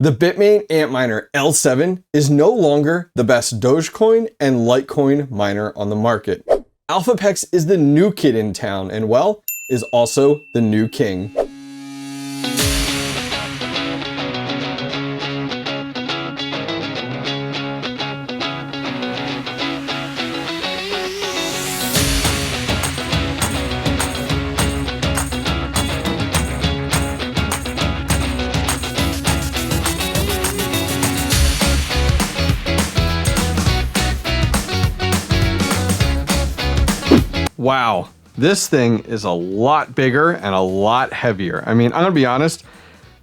The Bitmain Antminer L7 is no longer the best Dogecoin and Litecoin miner on the market. ElphaPex is the new kid in town and, well, is also the new king. Wow, this thing is a lot bigger and a lot heavier. I mean, I'm gonna be honest,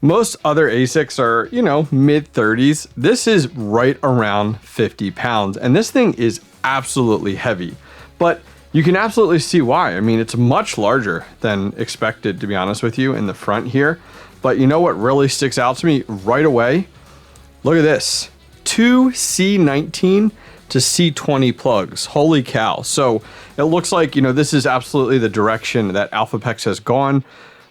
most other ASICs are, mid 30s. This is right around 50 pounds, and this thing is absolutely heavy. But you can absolutely see why. I mean, it's much larger than expected, to be honest with you, in the front here. But you know what really sticks out to me right away? Look at this, 2 C19 to C20 plugs. Holy cow. So it looks like, this is absolutely the direction that ElphaPex has gone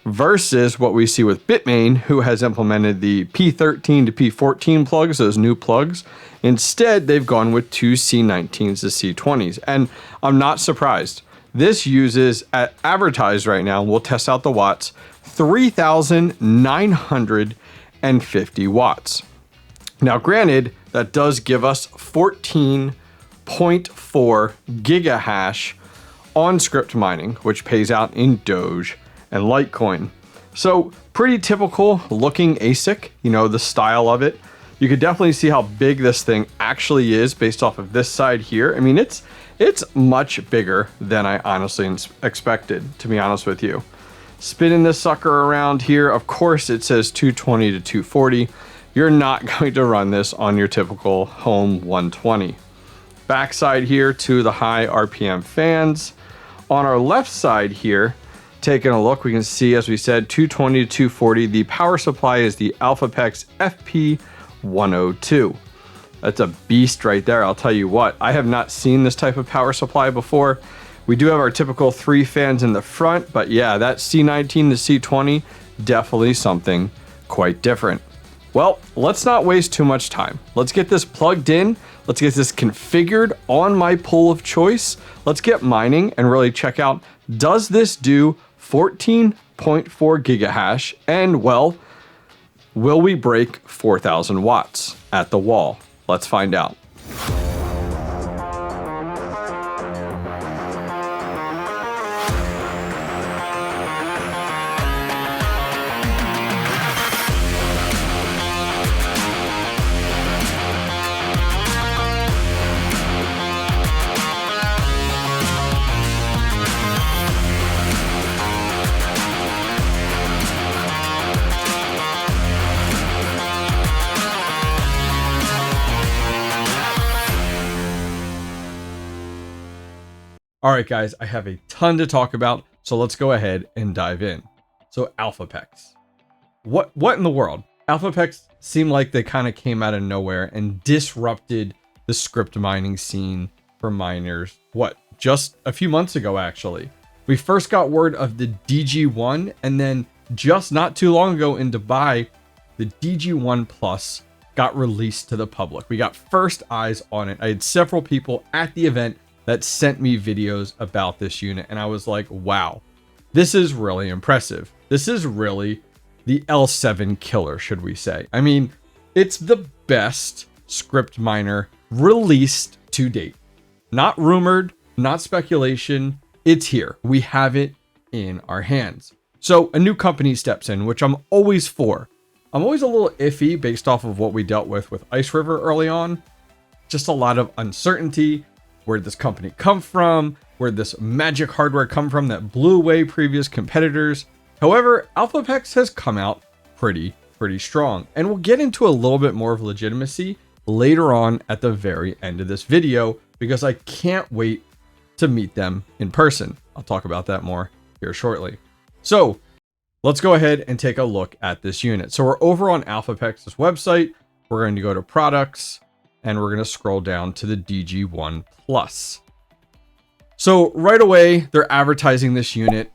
versus what we see with Bitmain, who has implemented the P13 to P14 plugs, those new plugs. Instead, they've gone with 2 C19s to C20s. And I'm not surprised. This uses, at Advertised right now, we'll test out the watts, 3,950 watts. Now, granted, that does give us 14.4 gigahash on Scrypt mining, which pays out in Doge and Litecoin. So pretty typical looking ASIC, the style of it. You could definitely see how big this thing actually is based off of this side here. I mean, it's much bigger than I honestly expected, to be honest with you. Spinning this sucker around here, of course it says 220 to 240. You're not going to run this on your typical home 120. Backside here to the high RPM fans. On our left side here, taking a look, we can see, as we said, 220 to 240. The power supply is the ElphaPex FP102. That's a beast right there, I'll tell you what. I have not seen this type of power supply before. We do have our typical 3 fans in the front, but yeah, that C19 to C20, definitely something quite different. Well, let's not waste too much time. Let's get this plugged in. Let's get this configured on my pool of choice. Let's get mining and really check out, does this do 14.4 gigahash? And, well, will we break 4,000 watts at the wall? Let's find out. All right, guys, I have a ton to talk about, so let's go ahead and dive in. So ElphaPex. What in the world? ElphaPex seemed like they kind of came out of nowhere and disrupted the Scrypt mining scene for miners. Just a few months ago, actually. We first got word of the DG1, and then just not too long ago in Dubai, the DG1 Plus got released to the public. We got first eyes on it. I had several people at the event that sent me videos about this unit, and I was like, wow, this is really impressive. This is really the L7 killer, should we say. I mean, it's the best Scrypt miner released to date. Not rumored, not speculation, it's here. We have it in our hands. So a new company steps in, which I'm always for. I'm always a little iffy based off of what we dealt with Ice River early on. Just a lot of uncertainty. Where'd this company come from? Where'd this magic hardware come from that blew away previous competitors? However, ElphaPex has come out pretty strong, and we'll get into a little bit more of legitimacy later on at the very end of this video, because I can't wait to meet them in person. I'll talk about that more here shortly. So let's go ahead and take a look at this unit. So we're over on ElphaPex's website. We're going to go to products, and we're going to scroll down to the DG1 Plus. So right away, they're advertising this unit,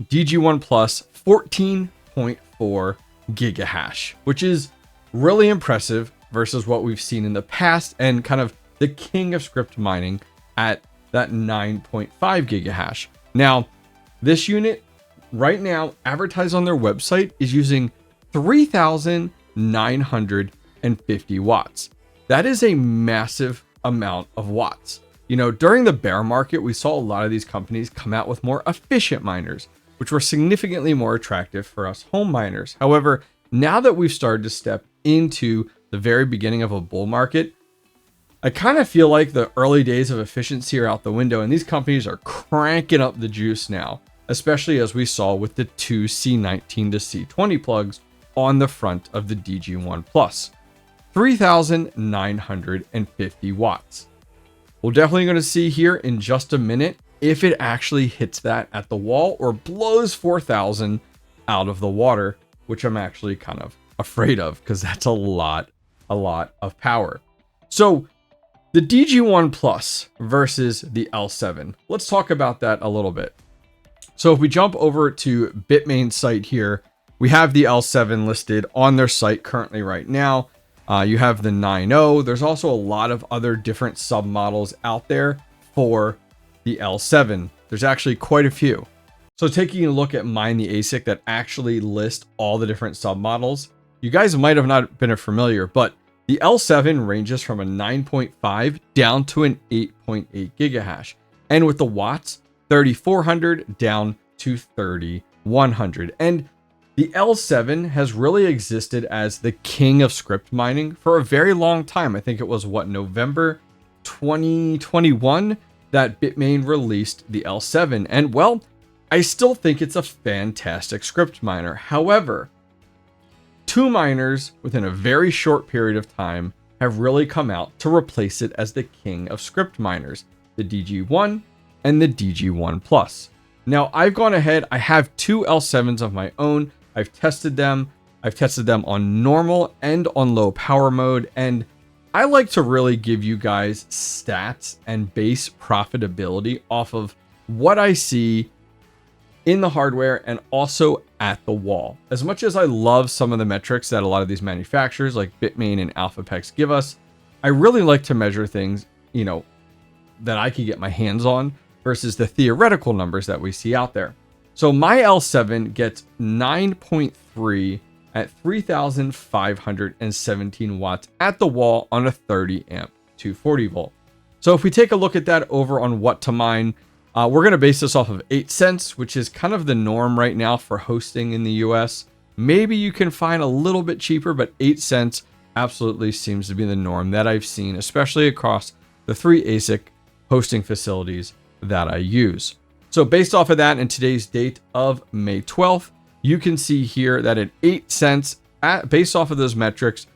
DG1 Plus 14.4 gigahash, which is really impressive versus what we've seen in the past, and kind of the king of Scrypt mining at that 9.5 gigahash. Now, this unit right now advertised on their website is using 3,950 watts. That is a massive amount of watts. You know, during the bear market, we saw a lot of these companies come out with more efficient miners, which were significantly more attractive for us home miners. However, now that we've started to step into the very beginning of a bull market, I kind of feel like the early days of efficiency are out the window, and these companies are cranking up the juice now, especially as we saw with the two C19 to C20 plugs on the front of the DG1 Plus. 3,950 watts. We're definitely going to see here in just a minute if it actually hits that at the wall or blows 4,000 out of the water, which I'm actually kind of afraid of because that's a lot of power. So the DG1 Plus versus the L7. Let's talk about that a little bit. So if we jump over to Bitmain's site here, we have the L7 listed on their site currently right now. You have the 9.0. There's also a lot of other different submodels out there for the L7. There's actually quite a few. So taking a look at Mine the ASIC that actually list all the different submodels, you guys might have not been familiar, but the L7 ranges from a 9.5 down to an 8.8 gigahash. And with the watts, 3,400 down to 3,100. And the L7 has really existed as the king of Scrypt mining for a very long time. I think it was November 2021 that Bitmain released the L7. And well, I still think it's a fantastic Scrypt miner. However, two miners within a very short period of time have really come out to replace it as the king of Scrypt miners, the DG1 and the DG1 Plus. Now, I've gone ahead, I have two L7s of my own. I've tested them. I've tested them on normal and on low power mode. And I like to really give you guys stats and base profitability off of what I see in the hardware and also at the wall. As much as I love some of the metrics that a lot of these manufacturers like Bitmain and ElphaPex give us, I really like to measure things, you know, that I can get my hands on versus the theoretical numbers that we see out there. So my L7 gets 9.3 at 3,517 watts at the wall on a 30 amp 240 volt. So if we take a look at that over on what to mine, we're going to base this off of 8 cents, which is kind of the norm right now for hosting in the US. Maybe you can find a little bit cheaper, but 8 cents absolutely seems to be the norm that I've seen, especially across the 3 ASIC hosting facilities that I use. So based off of that, in today's date of May 12th, you can see here that at 8 cents, based off of those metrics,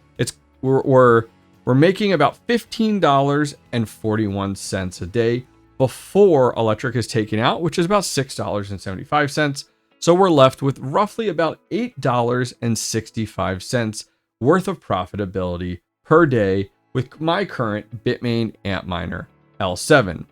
we're making about $15.41 a day before electric is taken out, which is about $6.75. So we're left with roughly about $8.65 worth of profitability per day with my current Bitmain Antminer L7.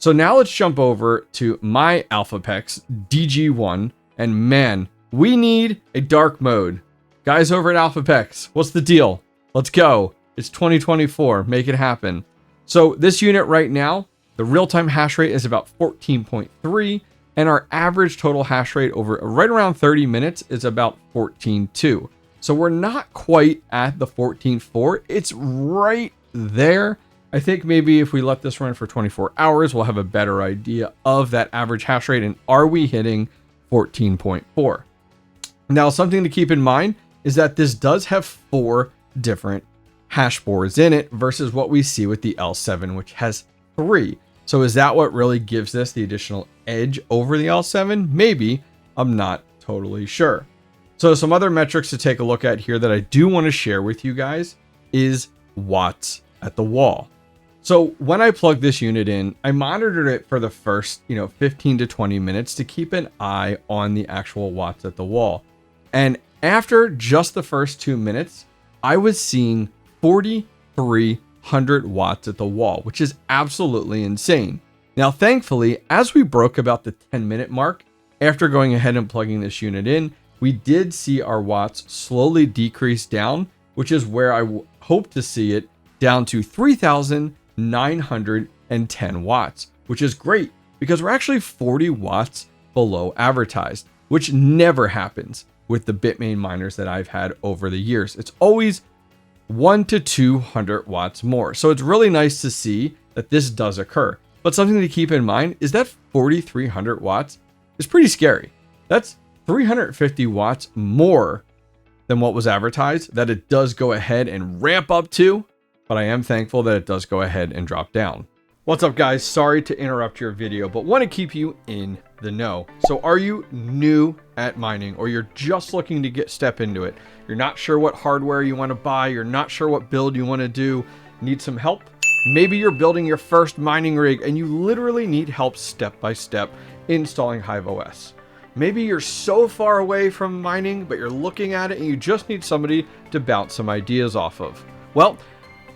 So now let's jump over to my ElphaPex DG1, and man, we need a dark mode. Guys over at ElphaPex, what's the deal? Let's go. It's 2024, make it happen. So this unit right now, the real-time hash rate is about 14.3, and our average total hash rate over right around 30 minutes is about 14.2. So we're not quite at the 14.4. It's right there. I think maybe if we let this run for 24 hours, we'll have a better idea of that average hash rate and are we hitting 14.4. Now, something to keep in mind is that this does have 4 different hash boards in it versus what we see with the L7, which has 3. So is that what really gives this the additional edge over the L7? Maybe. I'm not totally sure. So some other metrics to take a look at here that I do want to share with you guys is watts at the wall. So when I plugged this unit in, I monitored it for the first, 15 to 20 minutes to keep an eye on the actual watts at the wall. And after just the first 2 minutes, I was seeing 4,300 watts at the wall, which is absolutely insane. Now, thankfully, as we broke about the 10-minute mark, after going ahead and plugging this unit in, we did see our watts slowly decrease down which is where I hope to see it down to 3,910 watts, which is great because we're actually 40 watts below advertised, which never happens with the Bitmain miners that I've had over the years. It's always 100 to 200 watts more. So it's really nice to see that this does occur. But something to keep in mind is that 4,300 watts is pretty scary. That's 350 watts more than what was advertised that it does go ahead and ramp up to, but I am thankful that it does go ahead and drop down. What's up, guys? Sorry to interrupt your video, but want to keep you in the know. So are you new at mining, or you're just looking to step into it? You're not sure what hardware you want to buy, you're not sure what build you want to do, need some help? Maybe you're building your first mining rig and you literally need help step by step installing Hive OS. Maybe you're so far away from mining, but you're looking at it and you just need somebody to bounce some ideas off of. Well,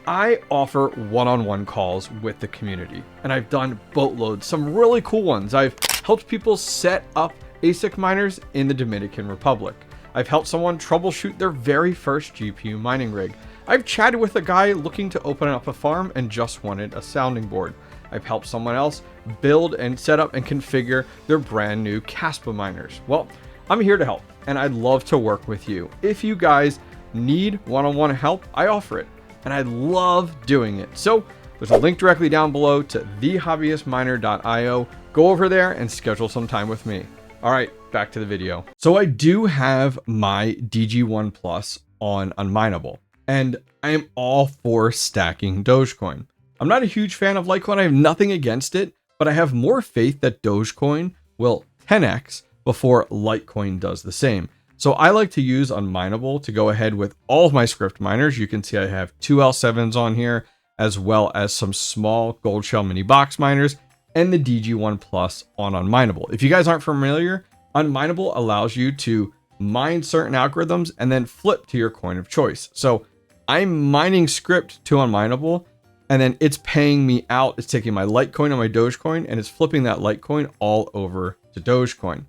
I offer one-on-one calls with the community, and I've done boatloads, some really cool ones. I've helped people set up ASIC miners in the Dominican Republic. I've helped someone troubleshoot their very first GPU mining rig. I've chatted with a guy looking to open up a farm and just wanted a sounding board. I've helped someone else build and set up and configure their brand new Caspa miners. Well, I'm here to help, and I'd love to work with you. If you guys need one-on-one help, I offer it, and I love doing it. So there's a link directly down below to thehobbyistminer.io. Go over there and schedule some time with me. All right, back to the video. So I do have my DG1 Plus on Unminable, and I am all for stacking Dogecoin. I'm not a huge fan of Litecoin. I have nothing against it, but I have more faith that Dogecoin will 10x before Litecoin does the same. So I like to use Unminable to go ahead with all of my Scrypt miners. You can see I have two L7s on here, as well as some small gold shell mini box miners and the DG1 Plus on Unminable. If you guys aren't familiar, Unminable allows you to mine certain algorithms and then flip to your coin of choice. So I'm mining Scrypt to Unminable, and then it's paying me out. It's taking my Litecoin and my Dogecoin, and it's flipping that Litecoin all over to Dogecoin,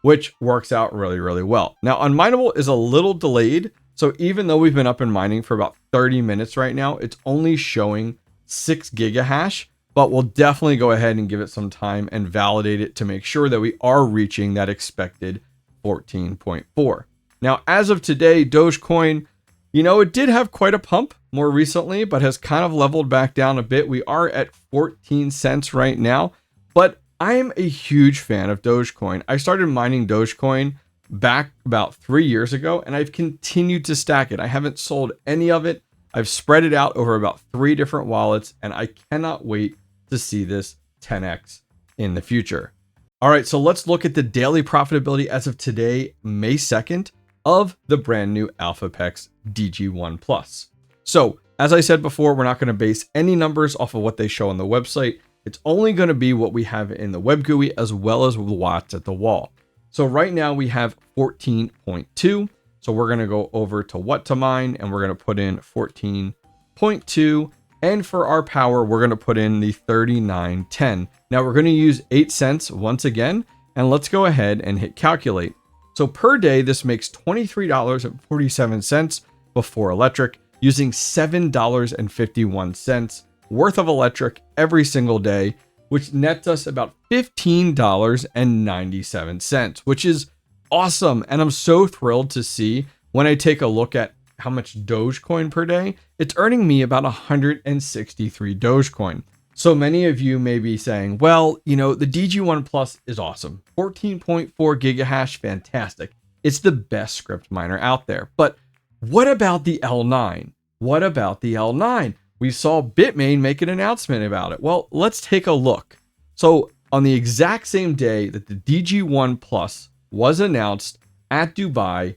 which works out really, really well. Now, Unminable is a little delayed. So even though we've been up and mining for about 30 minutes right now, it's only showing 6 gigahash, but we'll definitely go ahead and give it some time and validate it to make sure that we are reaching that expected 14.4. Now, as of today, Dogecoin, you know, it did have quite a pump more recently, but has kind of leveled back down a bit. We are at 14 cents right now, but I'm a huge fan of Dogecoin. I started mining Dogecoin back about 3 years ago, and I've continued to stack it. I haven't sold any of it. I've spread it out over about 3 different wallets, and I cannot wait to see this 10x in the future. All right, so let's look at the daily profitability as of today, May 2nd, of the brand new ElphaPex DG1 Plus. So as I said before, we're not going to base any numbers off of what they show on the website. It's only going to be what we have in the web GUI as well as the watts at the wall. So right now we have 14.2. So we're going to go over to what to mine, and we're going to put in 14.2. And for our power, we're going to put in the 3910. Now we're going to use 8 cents once again, and let's go ahead and hit calculate. So per day, this makes $23.47 before electric, using $7.51 worth of electric every single day, which nets us about $15.97, which is awesome. And I'm so thrilled to see when I take a look at how much Dogecoin per day, it's earning me about 163 Dogecoin. So many of you may be saying, well, you know, the DG1 Plus is awesome. 14.4 gigahash, fantastic. It's the best Scrypt miner out there. But what about the L9? What about the L9? We saw Bitmain make an announcement about it. Well, let's take a look. So on the exact same day that the DG1 Plus was announced at Dubai,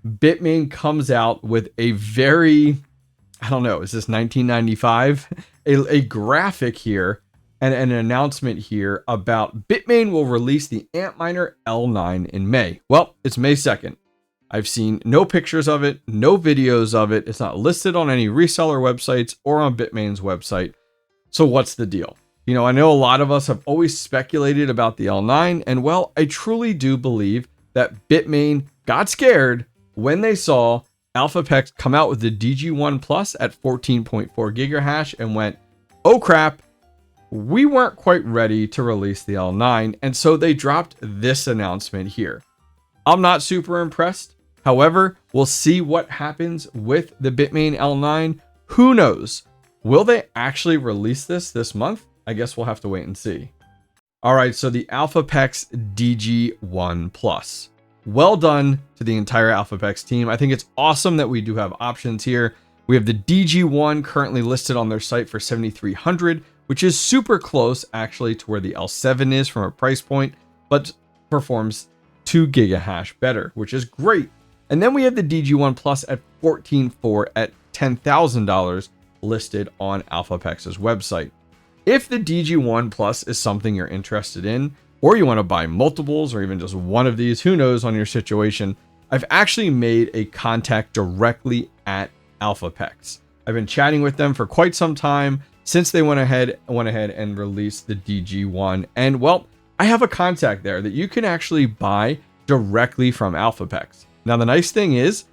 Bitmain comes out with a very, I don't know, is this 1995? a graphic here and an announcement here about Bitmain will release the Antminer L9 in May. Well, it's May 2nd. I've seen no pictures of it, no videos of it. It's not listed on any reseller websites or on Bitmain's website. So what's the deal? You know, I know a lot of us have always speculated about the L9, and well, I truly do believe that Bitmain got scared when they saw ElphaPex come out with the DG1 Plus at 14.4 gigahash and went, oh crap, we weren't quite ready to release the L9, and so they dropped this announcement here. I'm not super impressed. However, we'll see what happens with the Bitmain L9. Who knows? Will they actually release this month? I guess we'll have to wait and see. All right, so the ElphaPex DG1 Plus. Well done to the entire ElphaPex team. I think it's awesome that we do have options here. We have the DG1 currently listed on their site for 7,300, which is super close actually to where the L7 is from a price point, but performs 2 gigahash better, which is great. And then we have the DG1 Plus at 14.4 at $10,000 listed on ElphaPex's website. If the DG1 Plus is something you're interested in, or you want to buy multiples or even just one of these, who knows on your situation, I've actually made a contact directly at ElphaPex. I've been chatting with them for quite some time since they went ahead and released the DG1. And well, I have a contact there that you can actually buy directly from ElphaPex. Now, the nice thing is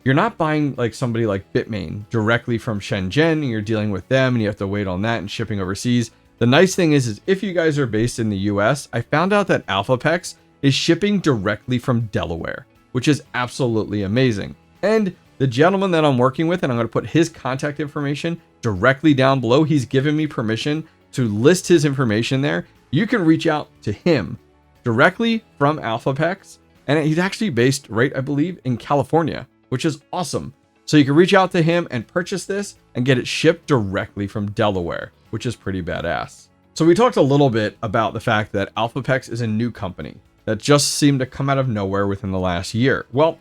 you're not buying like somebody like Bitmain directly from Shenzhen and you're dealing with them and you have to wait on that and shipping overseas. The nice thing is if you guys are based in the US, I found out that ElphaPex is shipping directly from Delaware, which is absolutely amazing. And the gentleman that I'm working with, and I'm going to put his contact information directly down below. He's given me permission to list his information there. You can reach out to him directly from ElphaPex. And he's actually based right, I believe, in California, which is awesome. So you can reach out to him and purchase this and get it shipped directly from Delaware, which is pretty badass. So we talked a little bit about the fact that ElphaPex is a new company that just seemed to come out of nowhere within the last year. Well,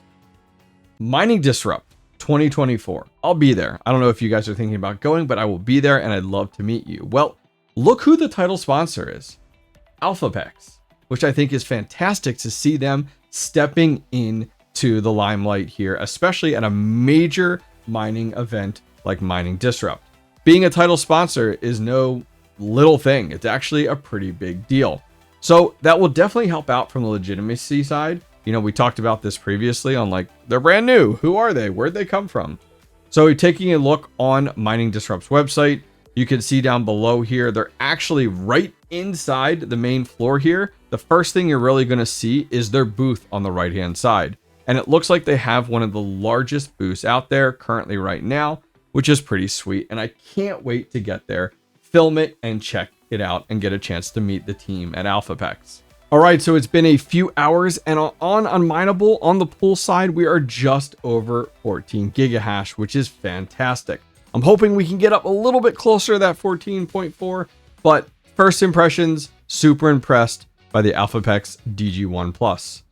Mining Disrupt 2024. I'll be there. I don't know if you guys are thinking about going, but I will be there and I'd love to meet you. Well, look who the title sponsor is. ElphaPex, which I think is fantastic to see them stepping into the limelight here, especially at a major mining event like Mining Disrupt. Being a title sponsor is no little thing. It's actually a pretty big deal. So that will definitely help out from the legitimacy side. You know, we talked about this previously on like, they're brand new. Who are they? Where'd they come from? So taking a look on Mining Disrupt's website, you can see down below here, they're actually right inside the main floor here. The first thing you're really going to see is their booth on the right hand side. And it looks like they have one of the largest booths out there currently right now, which is pretty sweet. And I can't wait to get there, film it and check it out and get a chance to meet the team at ElphaPex. All right, so it's been a few hours and on Unminable on the pool side, we are just over 14 gigahash, which is fantastic. I'm hoping we can get up a little bit closer to that 14.4, but first impressions, super impressed by the ElphaPex DG1 Plus.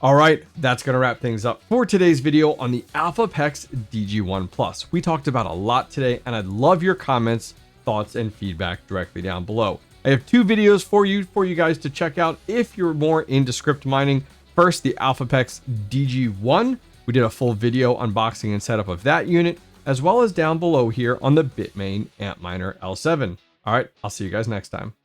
All right, that's going to wrap things up for today's video on the ElphaPex DG1 Plus. We talked about a lot today, and I'd love your comments, thoughts, and feedback directly down below. I have 2 videos for you guys to check out if you're more into Scrypt mining. First, the ElphaPex DG1. We did a full video unboxing and setup of that unit, as well as down below here on the Bitmain Antminer L7. All right, I'll see you guys next time.